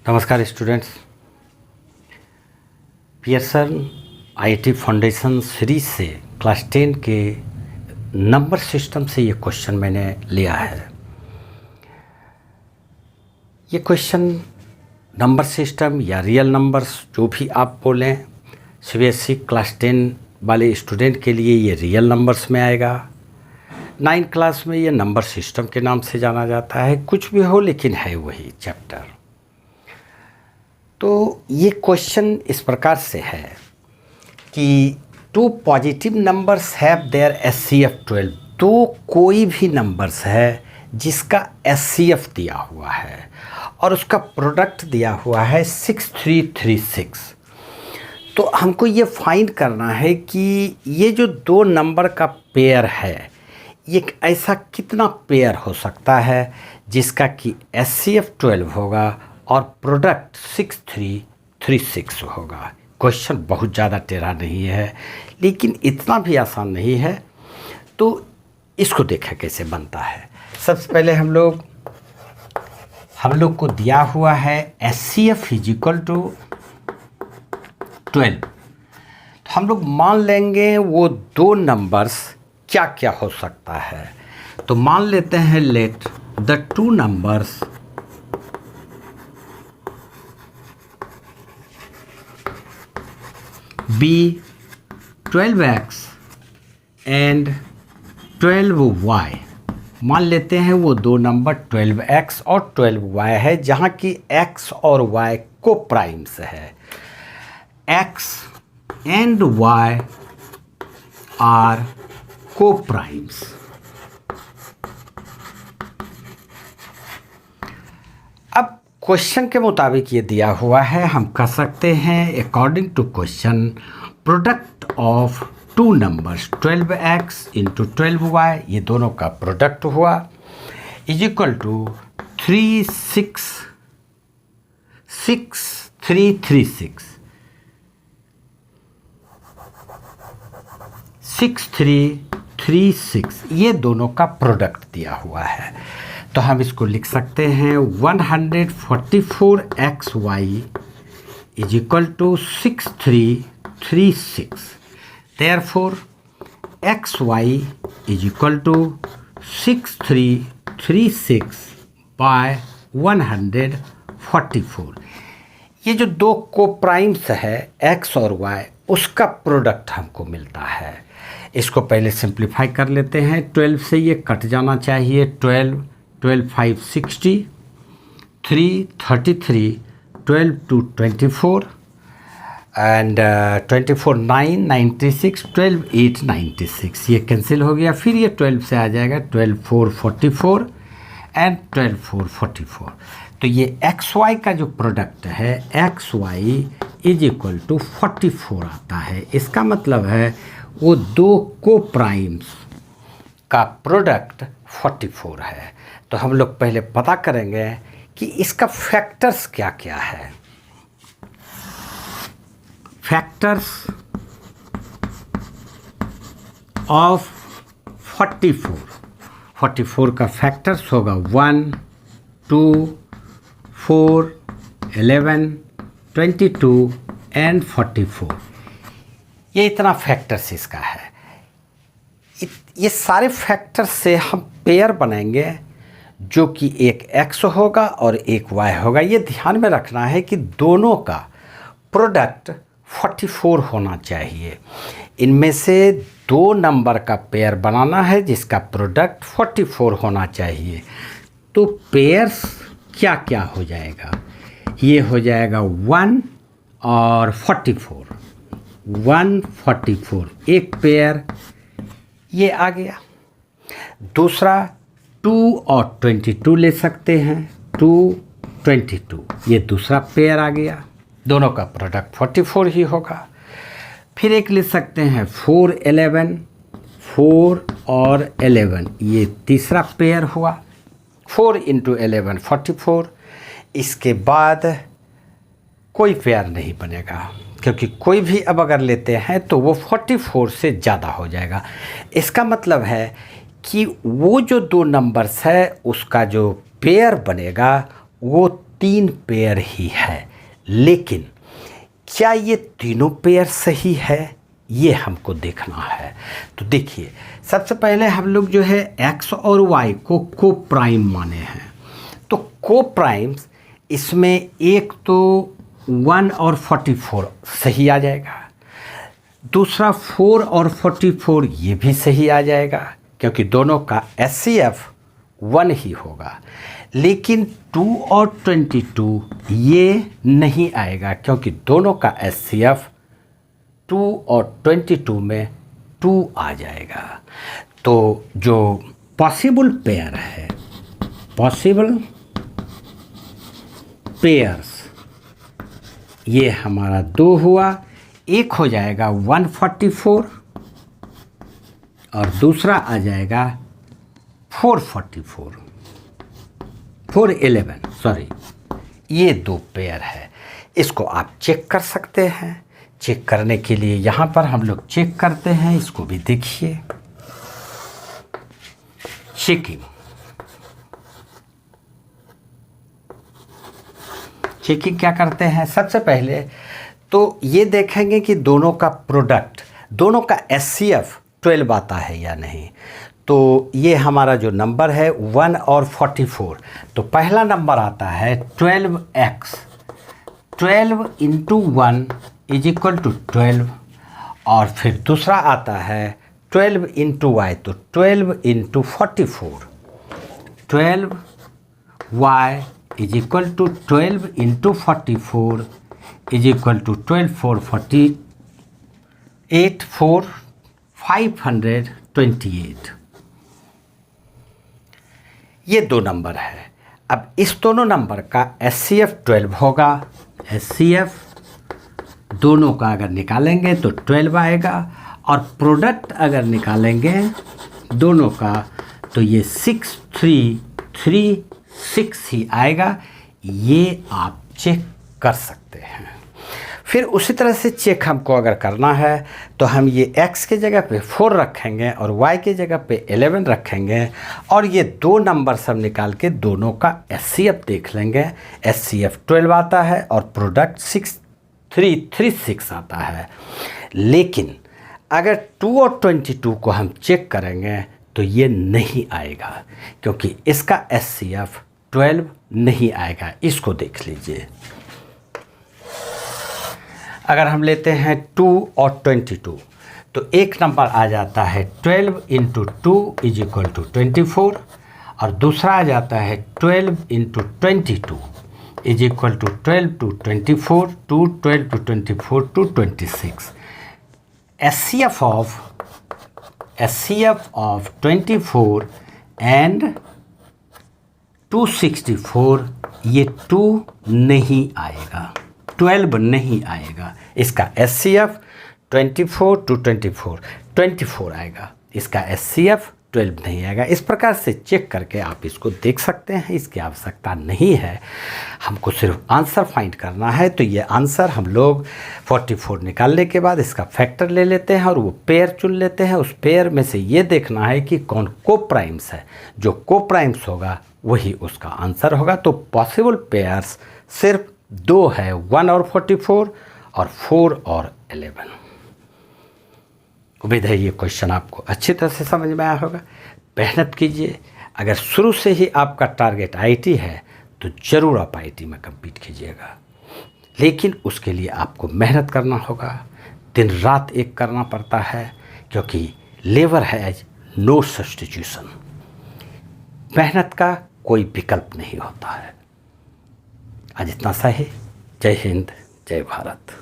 नमस्कार students. Pearson IIT foundation series से class 10 के नंबर सिस्टम से ये क्वेश्चन मैंने लिया है। ये क्वेश्चन नंबर सिस्टम या रियल नंबर्स जो भी आप बोलें, सीबीएसई क्लास 10 वाले स्टूडेंट के लिए ये रियल नंबर्स में आएगा। 9 क्लास में ये नंबर सिस्टम के नाम से जाना जाता है। कुछ भी हो लेकिन है वही चैप्टर। तो ये क्वेश्चन इस प्रकार से है कि two positive numbers have their HCF 12। तो कोई भी नंबर्स है जिसका एचसीएफ दिया हुआ है और उसका प्रोडक्ट दिया हुआ है 6336। तो हमको ये फाइंड करना है कि ये जो दो नंबर का पेयर है, ये ऐसा कितना पेयर हो सकता है जिसका कि एचसीएफ 12 होगा और प्रोडक्ट 6336 होगा। क्वेश्चन बहुत ज़्यादा टेढ़ा नहीं है लेकिन इतना भी आसान नहीं है। तो इसको देखें कैसे बनता है। सबसे पहले हम लोग को दिया हुआ है एचसीएफ इज इक्वल टू 12। तो हम लोग मान लेंगे वो दो नंबर्स क्या क्या हो सकता है। तो मान लेते हैं let the two numbers be 12x and 12y। मान लेते हैं वो दो नंबर 12x और 12y है, जहाँ की x और y को प्राइम्स है। x एंड y आर को प्राइम्स। अब क्वेश्चन के मुताबिक ये दिया हुआ है, हम कह सकते हैं according to question product of two numbers 12x into 12y, ये दोनों का प्रोडक्ट हुआ, इज इक्वल टू 6336 ये दोनों का प्रोडक्ट दिया हुआ है। तो हम इसको लिख सकते हैं 144xy is equal to 6336। Therefore xy is equal to 6336 by 144। ये जो दो को प्राइम्स है x और y, उसका प्रोडक्ट हमको मिलता है। इसको पहले सिंप्लीफाई कर लेते हैं। 12 से ये कट जाना चाहिए। 12 5 60, 3 33, 12 2 24 एंड 24 9 96, 12 8 96। ये कैंसिल हो गया। फिर ये 12 से आ जाएगा 12 4 44 एंड 12 4 44। तो ये एक्स वाई का जो प्रोडक्ट है x y is equal to 44 आता है। इसका मतलब है वो दो को प्राइम्स का प्रोडक्ट 44 है। तो हम लोग पहले पता करेंगे कि इसका फैक्टर्स क्या क्या है। फैक्टर्स ऑफ 44 का फैक्टर्स होगा 1 2 4 11 22 एंड 44। ये इतना फैक्टर्स इसका है। ये सारे फैक्टर्स से हम पेयर बनाएंगे जो कि एक x होगा और एक y होगा। ये ध्यान में रखना है कि दोनों का प्रोडक्ट 44 होना चाहिए। इनमें से दो नंबर का पेयर बनाना है जिसका प्रोडक्ट 44 होना चाहिए। तो पेयर्स क्या क्या हो जाएगा? ये हो जाएगा 1 और 44, 144 एक पेयर ये आ गया। दूसरा 2 और 22 ले सकते हैं। 2 22 ये दूसरा पेयर आ गया। दोनों का प्रोडक्ट 44 ही होगा। फिर एक ले सकते हैं 4 11, 4 और 11 ये तीसरा पेयर हुआ। 4 इंटू 11 44। इसके बाद कोई पेयर नहीं बनेगा क्योंकि कोई भी अब अगर लेते हैं तो वो 44 से ज़्यादा हो जाएगा। इसका मतलब है कि वो जो दो नंबर्स है उसका जो पेयर बनेगा वो 3 पेयर ही है, लेकिन क्या ये तीनों पेयर सही है ये हमको देखना है। तो देखिए, सबसे पहले हम लोग जो है x और y को कोप्राइम माने हैं। तो कोप्राइम्स इसमें एक तो 1 और 44 सही आ जाएगा, दूसरा 4 और 44 ये भी सही आ जाएगा क्योंकि दोनों का HCF 1 ही होगा। लेकिन 2 और 22 ये नहीं आएगा क्योंकि दोनों का HCF 2 और 22 में 2 आ जाएगा। तो जो पॉसिबल पेयर है, पॉसिबल पेयर्स, ये हमारा 2 हुआ, एक हो जाएगा 144 और दूसरा आ जाएगा 444, 411 सॉरी, ये 2 पेयर है। इसको आप चेक कर सकते हैं। चेक करने के लिए यहाँ पर हम लोग चेक करते हैं, इसको भी देखिए। चेकिंग क्या करते हैं, सबसे पहले तो ये देखेंगे कि दोनों का प्रोडक्ट, दोनों का HCF 12 आता है या नहीं। तो ये हमारा जो नंबर है 1 और 44, तो पहला नंबर आता है 12x, 12 into 1 is equal to 12, और फिर दूसरा आता है 12 इंटू y, तो 12 into 44, 12y is equal to 12 into 44 is equal to 12 4 48 4 528। ये 2 नंबर है। अब इस दोनों नंबर का HCF 12 होगा। HCF दोनों का अगर निकालेंगे तो 12 आएगा, और प्रोडक्ट अगर निकालेंगे दोनों का तो ये 6336 ही आएगा। ये आप चेक कर सकते हैं। फिर उसी तरह से चेक हमको अगर करना है तो हम ये x के जगह पे 4 रखेंगे और y के जगह पे 11 रखेंगे, और ये 2 नंबर सब निकाल के दोनों का HCF देख लेंगे। HCF 12 आता है और प्रोडक्ट 6336 आता है। लेकिन अगर 2 और 22 को हम चेक करेंगे तो ये नहीं आएगा क्योंकि इसका HCF 12 नहीं आएगा। इसको देख लीजिए। अगर हम लेते हैं 2 और 22 तो एक नंबर आ जाता है 12 इंटू 2 इज इक्वल टू 24, और दूसरा आ जाता है 12 into 22 is equal to 12 to 24 to 12 to 24 to 26। HCF of 24 and 264, ये 2 नहीं आएगा, 12 नहीं आएगा। इसका HCF 24 टू 24 आएगा, इसका HCF 12 नहीं आएगा। इस प्रकार से चेक करके आप इसको देख सकते हैं। इसकी आवश्यकता नहीं है, हमको सिर्फ आंसर फाइंड करना है। तो ये आंसर हम लोग 44 निकालने के बाद इसका फैक्टर ले लेते हैं और वो पेयर चुन लेते हैं। उस पेयर में से ये देखना है कि कौन कोप्राइम्स है। जो कोप्राइम्स होगा वही उसका आंसर होगा। तो पॉसिबल पेयर्स सिर्फ 2 है, 1 और 44 और 4 और 11। उम्मीद है ये क्वेश्चन आपको अच्छी तरह से समझ में आया होगा। मेहनत कीजिए। अगर शुरू से ही आपका टारगेट IIT है तो ज़रूर आप IIT में कम्पीट कीजिएगा, लेकिन उसके लिए आपको मेहनत करना होगा। दिन रात एक करना पड़ता है क्योंकि लेबर हैज़ नो सब्स्टिट्यूशन। मेहनत का कोई विकल्प नहीं होता है। आज इतना सा ही। जय हिंद, जय भारत।